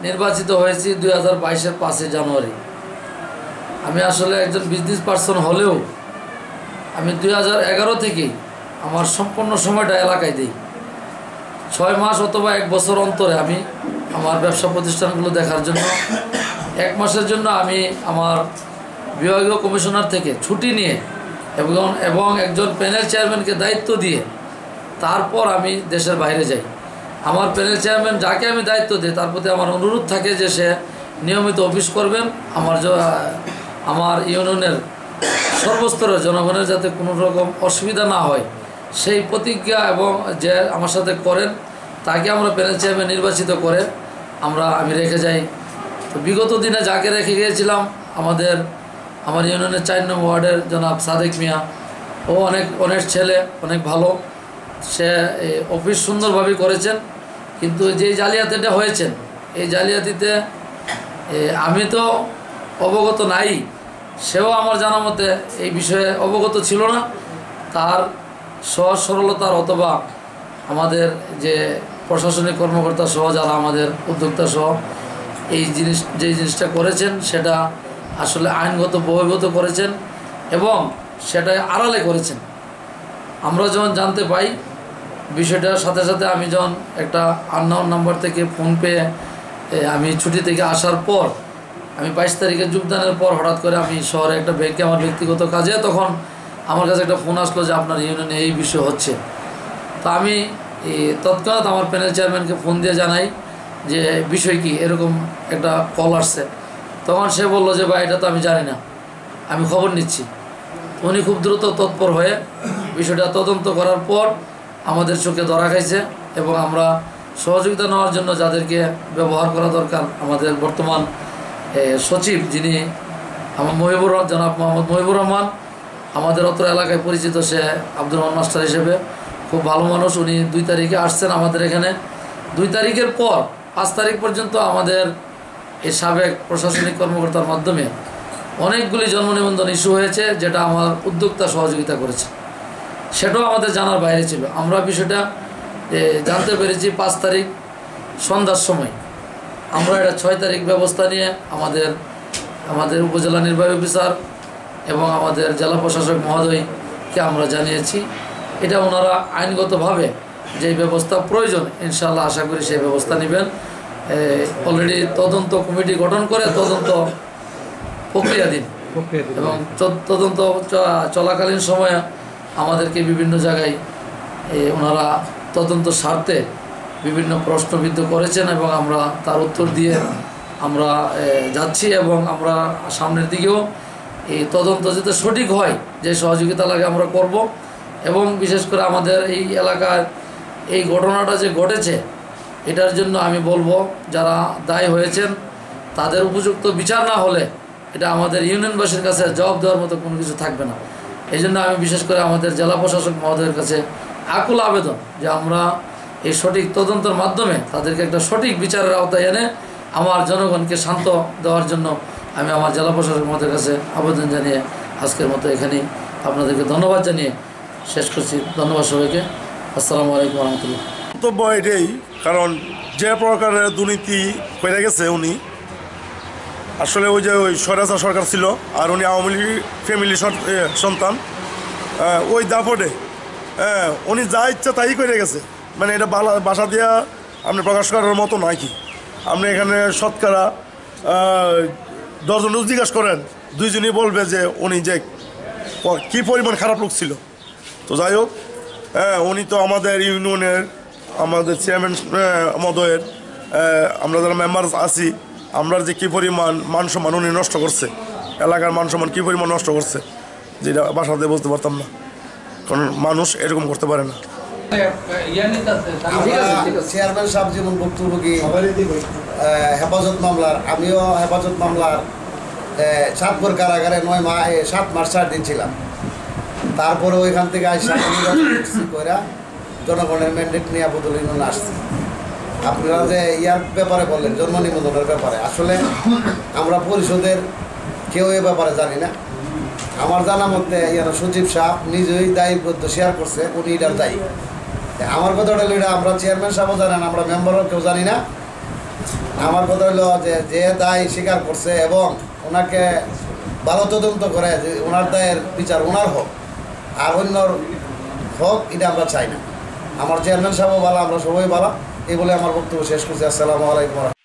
নির্বাচিত হয়েছি 2022-এর 5 জানুয়ারি। আমি আসলে একজন বিজনেস পার্সন হলেও আমি 2011 থেকেই আমার সম্পূর্ণ সময়টা এলাকায় দিই। 6 মাস অথবা 1 বছর অন্তরে আমি আমার ব্যবসা প্রতিষ্ঠানগুলো দেখার জন্য 1 মাসের জন্য আমি আমার বিভাগীয় কমিশনার থেকে ছুটি নিয়ে এবং একজন প্যানেল চেয়ারম্যানকে দায়িত্ব দিয়ে তারপর আমি দেশের বাইরে যাই। আমার প্যানেল চেয়ারম্যান যাকে আমি দায়িত্ব দিই তার প্রতি আমার অনুরোধ থাকে যে সে নিয়মিত অফিস করবেন, আমার ইউনিয়নের সর্বস্তরের জনগণের যাতে কোনো রকম অসুবিধা না হয় সেই প্রতিজ্ঞা এবং যে আমার সাথে করেন তাকে আমরা প্যানেল চেয়ারম্যান নির্বাচিত করে আমি রেখে যাই। তো বিগত দিনে যাকে রেখে গিয়েছিলাম আমার ইউনিয়নের 4 নং ওয়ার্ডের জনাব সাদেক মিয়া, ও অনেক ছেলে, অনেক ভালো, সে অফিস সুন্দরভাবে করেছেন। কিন্তু যে জালিয়াতিটা হয়েছেন এই জালিয়াতিতে আমি তো অবগত নাই, সেও আমার জানা মতে এই বিষয়ে অবগত ছিল না। তার সহজ সরলতার অথবা আমাদের যে প্রশাসনিক কর্মকর্তা সহ যারা আমাদের উদ্যোক্তা সহ যে জিনিসটা করেছেন সেটা আসলে আইনগত বহির্ভূত করেছেন এবং সেটা আড়ালে করেছেন। আমরা যখন জানতে পাই বিষয়টার সাথে সাথে আমি যখন একটা আননোন নাম্বার থেকে ফোন পেয়ে আমি ছুটি থেকে আসার পর আমি 22 তারিখে যোগদানের পর হঠাৎ করে আমি শহরে একটা ব্যাংকে আমার ব্যক্তিগত কাজে তখন আমার কাছে একটা ফোন আসলো যে আপনার ইউনিয়নে এই বিষয় হচ্ছে। তো আমি তৎক্ষণাৎ আমার প্যানেল চেয়ারম্যানকে ফোন দিয়ে জানাই যে বিষয় কি, এরকম একটা কল আসছে। তখন সে বলল যে ভাই এটা তো আমি জানি না, আমি খবর নিচ্ছি। উনি খুব দ্রুত তৎপর হয়ে বিষয়টা তদন্ত করার পর আমাদের চোখে ধরা খাইছে এবং আমরা সহযোগিতা নেওয়ার জন্য যাদেরকে ব্যবহার করা দরকার, আমাদের বর্তমান সচিব যিনি জনাব মোহাম্মদ মহিবুর রহমান, আমাদের অত্র এলাকায় পরিচিত, সে আব্দুর রহমান মাস্টার হিসেবে খুব ভালো মানুষ। উনি 2 তারিখে আসছেন আমাদের এখানে। 2 তারিখের পর 5 তারিখ পর্যন্ত আমাদের এই সাবেক প্রশাসনিক কর্মকর্তার মাধ্যমে অনেকগুলি জন্ম নিবন্ধন ইস্যু হয়েছে, যেটা আমার উদ্যোক্তা সহযোগিতা করেছে, সেটাও আমাদের জানার বাইরে ছিল। আমরা বিষয়টা জানতে পেরেছি 5 তারিখ সন্ধ্যার সময়। আমরা এটা 6 তারিখ ব্যবস্থা নিয়ে আমাদের উপজেলা নির্বাহী অফিসার এবং আমাদের জেলা প্রশাসক মহোদয়কে আমরা জানিয়েছি। এটা ওনারা আইনগতভাবে যে ব্যবস্থা প্রয়োজন ইনশাআল্লাহ আশা করি সেই ব্যবস্থা নেবেন। অলরেডি তদন্ত কমিটি গঠন করে তদন্ত প্রক্রিয়াধীন এবং তদন্ত চলাকালীন সময়ে আমাদেরকে বিভিন্ন জায়গায় ওনারা তদন্ত স্বার্থে বিভিন্ন প্রশ্নবিদ্ধ করেছেন এবং আমরা তার উত্তর দিয়ে আমরা যাচ্ছি এবং আমরা সামনের দিকেও এই তদন্ত যাতে সঠিক হয় যে সহযোগিতা লাগে আমরা করব। এবং বিশেষ করে আমাদের এই এলাকার এই ঘটনাটা যে ঘটেছে এটার জন্য আমি বলবো যারা দায়ী হয়েছেন তাদের উপযুক্ত বিচার না হলে এটা আমাদের ইউনিয়নবাসীর কাছে জবাব দেওয়ার মতো কোনো কিছু থাকবে না। এই জন্য আমি বিশেষ করে আমাদের জেলা প্রশাসক মহোদয়ের কাছে আকুল আবেদন যে আমরা এই সঠিক তদন্তের মাধ্যমে তাদেরকে একটা সঠিক বিচারের আওতায় এনে আমার জনগণকে শান্ত দেওয়ার জন্য আমি আমার জেলা প্রশাসক মহোদয়ের কাছে আবেদন জানিয়ে আজকের মতো এখানেই আপনাদেরকে ধন্যবাদ জানিয়ে শেষ করছি। ধন্যবাদ সবাইকে। আসসালামু আলাইকুম রহমতুল্লাহ। বক্তব্য এটাই, কারণ যে প্রকারের দুর্নীতি হয়ে গেছে উনি আসলে ওই স্বৈরাচার সরকার ছিল আর উনি আওয়ামী লীগ ফ্যামিলি সন্তান, ওই দাপটে উনি যা ইচ্ছা তাই করে গেছে। মানে এটা বাসা দিয়া আপনি প্রকাশ করার মতো নয়। কি আপনি এখানে শতকরা 10 জন জিজ্ঞাসা করেন, 2 জনই বলবে যে উনি যে কী পরিমাণ খারাপ লোক ছিল। তো যাই হোক, উনি তো আমাদের ইউনিয়নের আমাদের চেয়ারম্যান মহোদয়ের আমরা যারা মেম্বার আছি আমরা যে কী পরিমাণ মান সম্মান উনি নষ্ট করছে, এলাকার মান সম্মান কী পরিমাণ নষ্ট করছে যেটা বাসাতে বলতে পারতাম না, কারণ মানুষ এরকম করতে পারে না। চেয়ারম্যান সাহেব যেমন ভুক্তভোগী হেফাজত মামলার, আমিও হেফাজত মামলার 7 ভোর কারাগারে 7 মাস 4 দিন ছিলাম। তারপরে ওইখান থেকে কইরা জনগণের ম্যান্ডেট নিয়ে বদল ইউনিয়নে আসছি। আপনারা যে ইয়ার ব্যাপারে বললেন জন্ম নিবন্ধনের ব্যাপারে, আসলে আমরা পরিষদের কেউ এ ব্যাপারে জানি না। আমার জানা মধ্যে ইয়ার সচিব সাহেব নিজেই দায়িত্ব শেয়ার করছে, উনি এটার দায়ী। আমার কথাটা হলো এটা আমরা চেয়ারম্যান সাহেবও জানেন, আমরা মেম্বারও কেউ জানি না। আমার কথা হলো যে দায় স্বীকার করছে এবং ওনাকে ভালো তদন্ত করে যে ওনার দায়ের বিচার ওনার হোক আর অন্যর হোক, এটা আমরা চাই না। আমার চেয়ারম্যান সাহেবও ভালো, আমরা সবাই ভালো, এই বলে আমার বক্তব্য শেষ করছি। আসসালামু আলাইকুম।